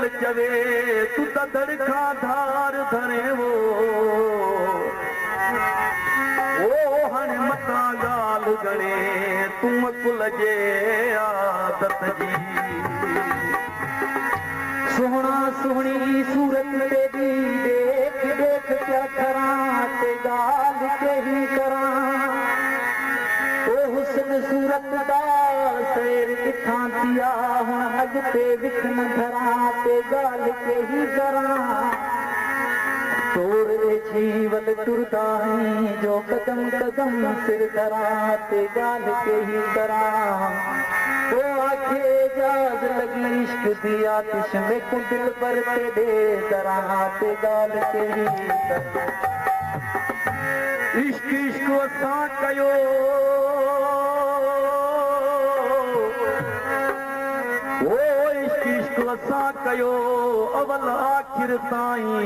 दिल चवे तू त धड़का धार धरे वो हाणे मता गाल गणे तू कुल जे आदत जी सोहना सोहनी सूरत तेरी देख देख क्या करा ते गाल के ही करा ओ हुस्न सूरत दा सैर किथां दिया हुण अॻिते विख न धरा ते गाल के ही करा तोर जीवल टुरदा है जो कदम कदम सिर धरा ते गाल के ही करा तो आखे जाज लगी इश्क दी आतिश में को दिल पर दे दरा ते गाल के ही करा इश्क इश्क असां कयो ओ इश्क इश्क असां कयो अवल आखिर ताईं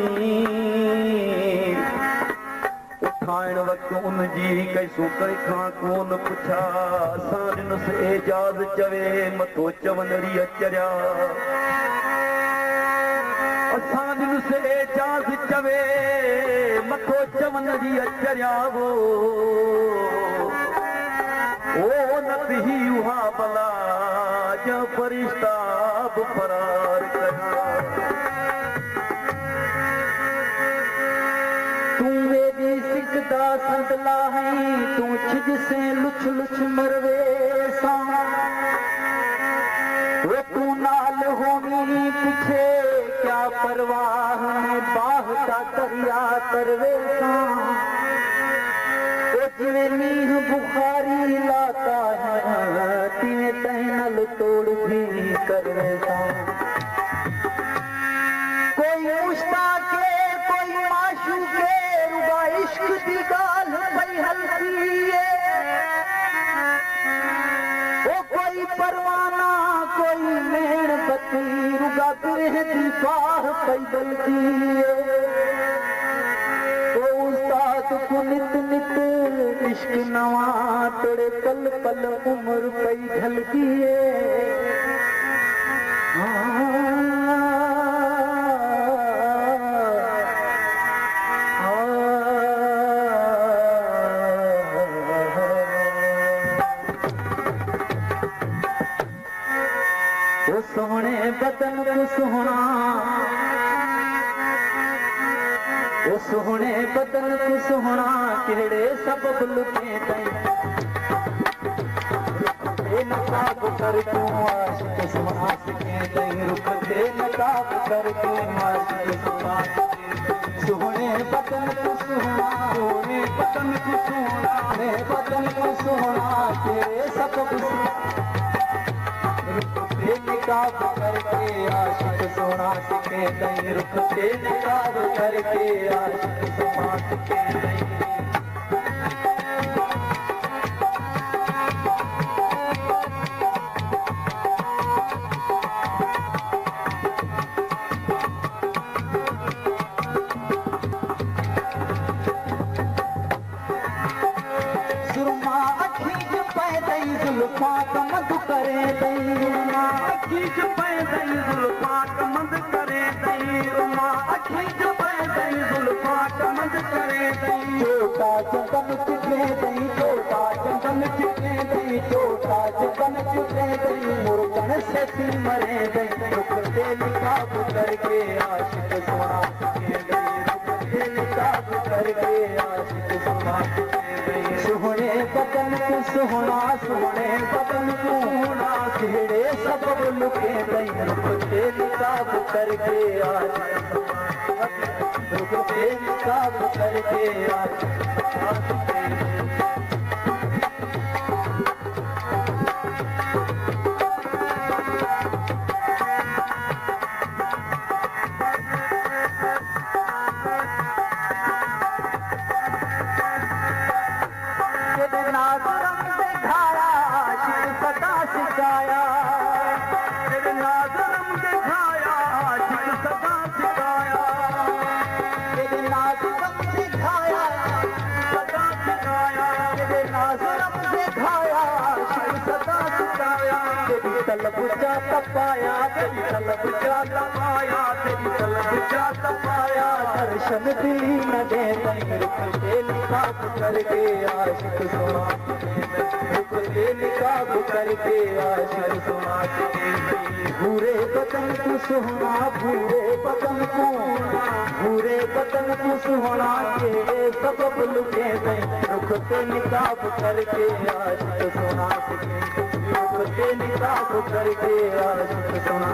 उठाइण वक्त उन जी कैसो कंहिंखां कोन पुछा असां ॾिनुसि एजाज़ चवे मथो चवनि रीअ चरिया असां ॾिनुसि एजाज़ चवे मथो चवनि रीअ चरिया वो ओ न थी उहा भला जो फरिश्ता बि फरार कया सिकदा संदला है तू छिज से लुछ लुछ मरवे सा वो तू नाल होनी पीछे क्या परवाह है बाह का दरिया तरवे सा वो जिवे नीह बुखारी लाता है तिवे तहनल तोड़ भी करवे सा कोई मुश्ताक कोई माशूक इश्क दी गाल पई हल्की ओ कोई परवाना कोई मेण बत्ती रुगा बिरह दी बाह पई बलकी ओ उस्ताद को नित नित इश्क नवा तोड़े पल पल उम्र पई ढलकी सोहने बदन को सोहना ओ सोहने बदन को सोहना केड़े सबब लुटे तई नकाब कर तू आशिक सोहना सके तई रुख दे नकाब कर तू आशिक सोहना सोहने बदन को सोहना सोहने बदन को सोहना ने बदन को सोहना केड़े सबब निकाब करके आशिक सोना सिखे तई रुख से निकाब करके आशिक सोना सिखे तई सुरमा अखी च पै तई जुल्फा कमद करे तई अखी पैदई जुल्फा कमंद करे तई रुमा अखी पैदई जुल्फा कमंद करे तई छोटा चंदन चिटे तई छोटा चंदन चिटे तई छोटा चंदन चिटे तई मुर्गन से ती मरे तई रुख दे निकाब करके आशिक सोना सिखे तई रुख दे निकाब करके आशिक सोना सिखे तई सोहने बदन को सोहना सोहने बदन को होना केड़े सबब लुके तई रुख दे निकाब करके आशिक रुख दे निकाब करके आशिक तलब जाता पाया तपाया दर्शन दिली न दे रुख ते निकाब करके आशिक सुना रुख ते निकाब करके आशिक सुना भूरे बदन को सुहाना भूरे बदन को सुहाना के सबब लुके गए रुख ते निकाब करके आशिक सुना रुख ते निकाब करके आशिक सुना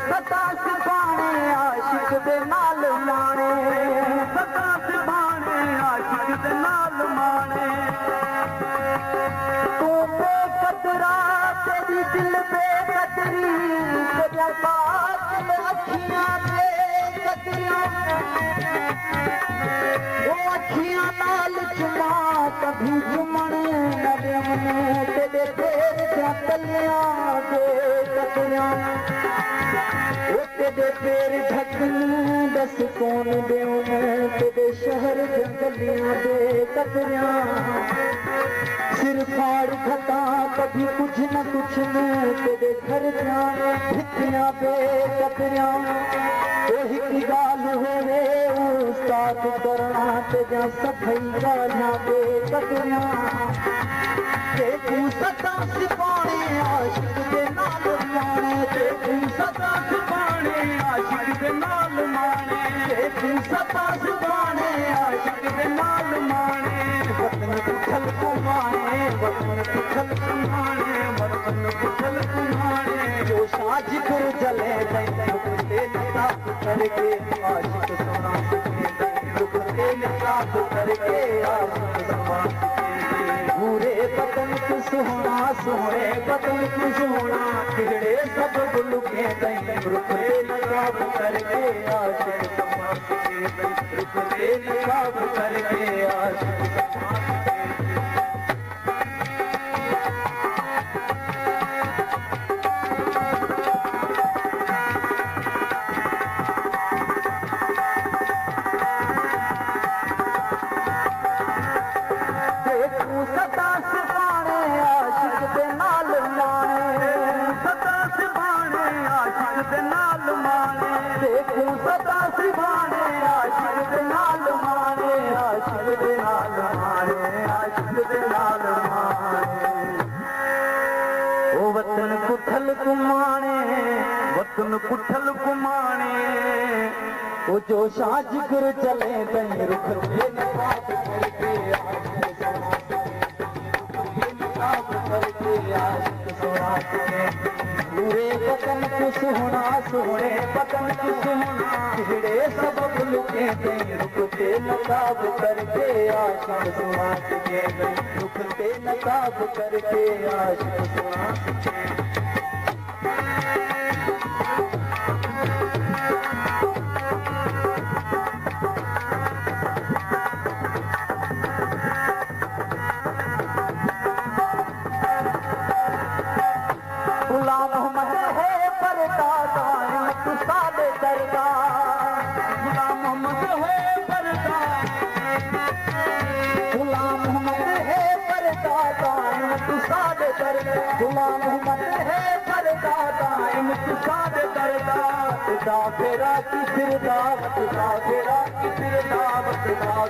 सदा सिबाने आशिक दे नाल माने सदा सिबाने आशिक दे नाल माने तू बेकदरा तेरी दिल बेकदरी तेरा कातिल अखियां बेकदरियां वो अखियां नाल चुमा कभी चुमण न देवने तेरे पैर दा तलियां बेकदरियां तेरे पैर ढकन दस कौन देऊं मैं तेरे शहर जंगलियां दे कतरियां सिर फाड़ खता कभी कुछ न कुछ मैं तेरे घर जाना भित्तियां पे कतरियां वही की गाल होवे उस्ताद करना तेजा सफाई गालियां पे कतरियां तू सदा सिपाने आशिक दे नाल माने तू सदा सिपाने आशिक दे नाल माने तू सदा सिपाने आशिक दे नाल माने वतन कुछल कुमाने वतन कुछल कुमाने वतन कुछल कुमाने जो साज कर जले रुख ते निकाब करके आशिक सुना रुख ते निकाब करके आशिक सुना पूरे बदन को सुहाना सोहने बदन को सुहाना खिड़े सब लुके गई रुख ते निकाब करके आशिक सुना रुख ते निकाब करके आशिक वतन कुठल कुमाने वो जो साज कर चले गई रुख ते निकाब करके आशिक सुना पूरे बदन को सुहाना सोहने बदन को सुहाना खिड़े सबब लुके गई रुख ते निकाब करके आशिक सुना रुख ते निकाब करके आशिक सुना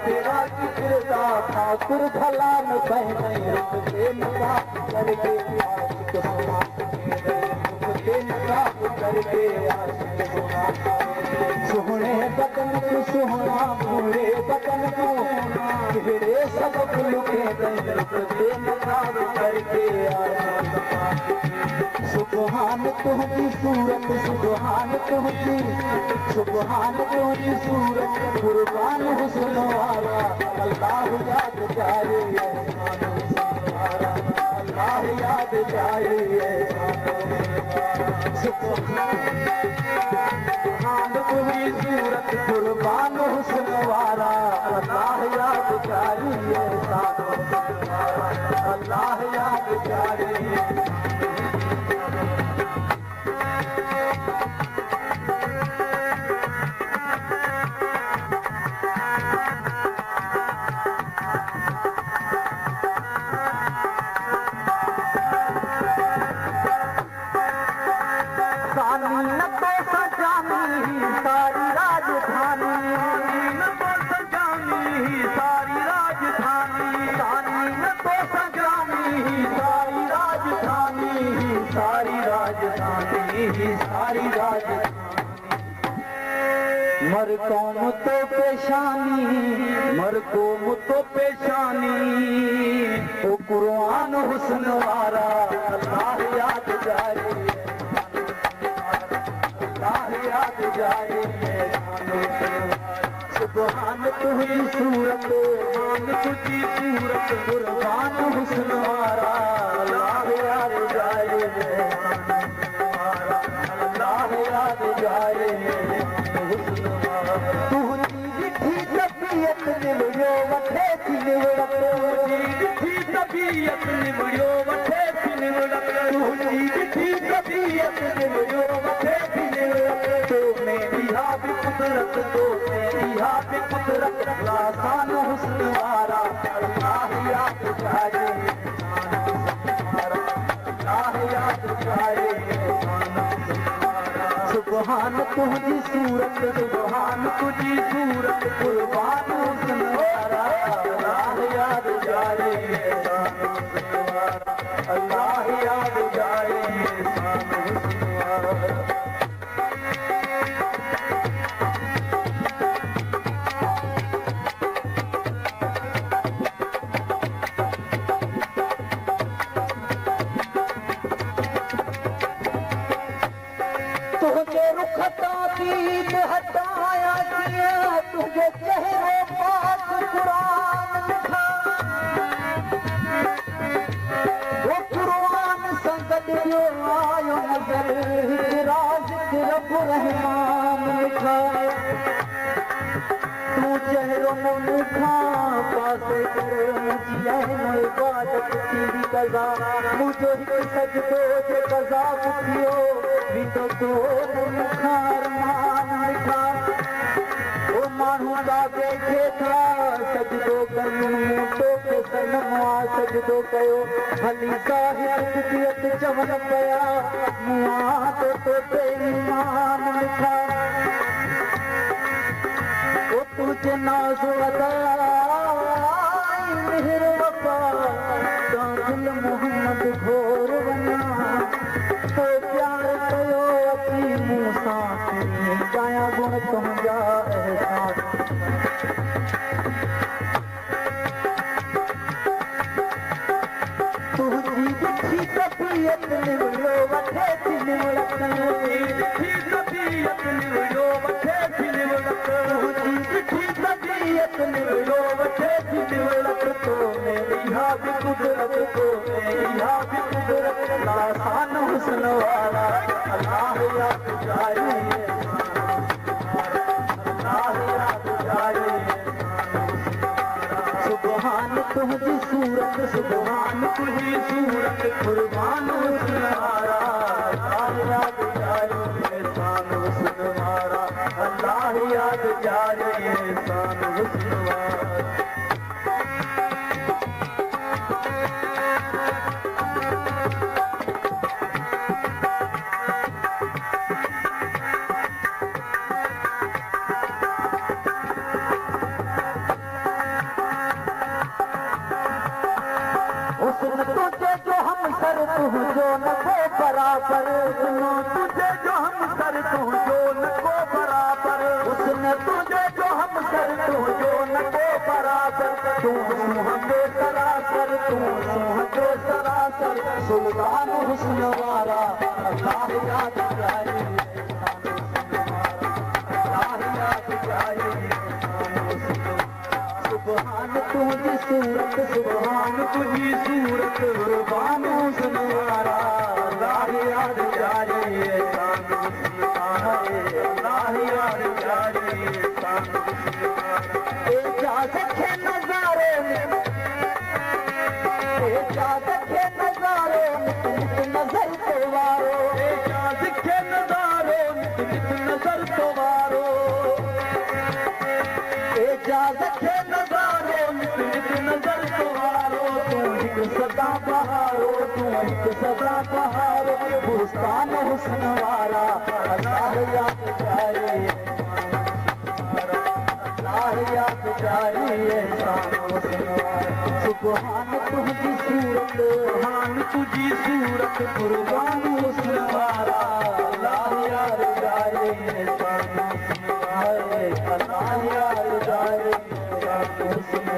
फेरा की फिरदा ठाकुर भला न पहने रुख ते निकाब करके आशिक सुना रुख ते निकाब करके आशिक सुना सोहने बदन को सुहाना पूरे बदन को खिड़े सब लुके गई रुख ते निकाब करके आशिक सुबहान तुहरी सूरत सुबहान तुहरी सूरत कुर्बान हुस्न वाला अल्लाह याद जाए अल्लाह याद जाए सुबहान तुहरी सूरत कुर्बान हुस्न वाला अल्लाह याद जाए अल्लाह याद जाए मर कौम तो पेशानी मर कौम तो पेशानी ओ कुरान हुस्न वारा अल्लाह याद जाए अल्लाह याद जाए सुभान तुझी सूरत मान तुझी सूरत कुरान हुस्न वारा अल्लाह याद जाए अल्लाह याद जाए तबीयत निवड़ियो वठे थी निवड़त तुझी तबीयत निवड़ियो वठे थी निवड़त तुझी तबीयत निवड़ियो वठे थी निवड़त तो मेरी भी कुदरत तो मेरी भी कुदरत लासान हुस्न वारा अल्लाह याद जाए अल्लाह याद जाए सुभान तुझी सूरत सुभान तुझी सूरत कुर्बान हुस्न वारा अल्लाह याद जाए अल्लाह याद जाए तुझे रुखता दीद हटाया किया तुझे चेहरे पाक कुरान लिखा वो कुरान संगत जो आयो नजर राज रब रहमान लिखा तू चेहरों में लिखा पासे करे मुझे इबादत की कज़ा मुझे सजदो जे कज़ा पुछियो तो अरमान लिखा ओ माण्हू का बैठे था सजदो कयूं तो के सनम सजदो कयो हली साहिब दियत चवन पया मुआ तो ते ईमान लिखा ओ तुझे नाज़ अदा मेहर वफा दिल मोहम्मद घोर वना तो प्यार कयो अपनी मूसा गाया गुण तुझा एहसान तुझी दिखी तबीयत निवड़ियो वठे थी निवड़त दिखी तबीयत निवड़ियो वठे थी निवड़त तुझी दिखी तबीयत निवड़ियो वठे थी निवड़त तो मेरी भी कुदरत तो मेरी भी कुदरत लासान हुस्न वाला अल्लाह याद जाए अल्लाह याद जाए सुभान तुझी सूरत सुभान तुझी सूरत कुर्बान हुस्न वाला अल्लाह याद जाए शान हुस्न वाला अल्लाह याद जाए शान हुस्न वाला तुझे जो हम सर तुझो न को बराबर तुझे जो हम सर तुझो न को बराबर उसने तुझे जो हम सर तुझो न को बराबर तू हमें सरासर तू हमें सरासर सुल्तान हुस्न वाला अल्लाह याद जाए अल्लाह याद जाए सुभान तुझी सूरत सुभान तुझी सूरत कुर्बान हुस्न वाला अल्लाह याद जाए शान हुस्न वाला अल्लाह याद जाए शान हुस्न वाला इजाज़त के नज़ारे में इजाज़त के नज़ारे में नज़र तो वारो इजाज़त के नज़ारे में नज़र तो वारो इजाज़त के नज़र तो वारो तू एक सदा बहारो तू एक सदा बहारो बुस्तान हुस्न वाला अल्लाह याद जाए अल्लाह याद जाए शान हुस्न वाला सुभान तुझी सूरत हान तुझी सूरत कुर्बान हुस्न वाला अल्लाह याद जाए शान हुस्न वाला करे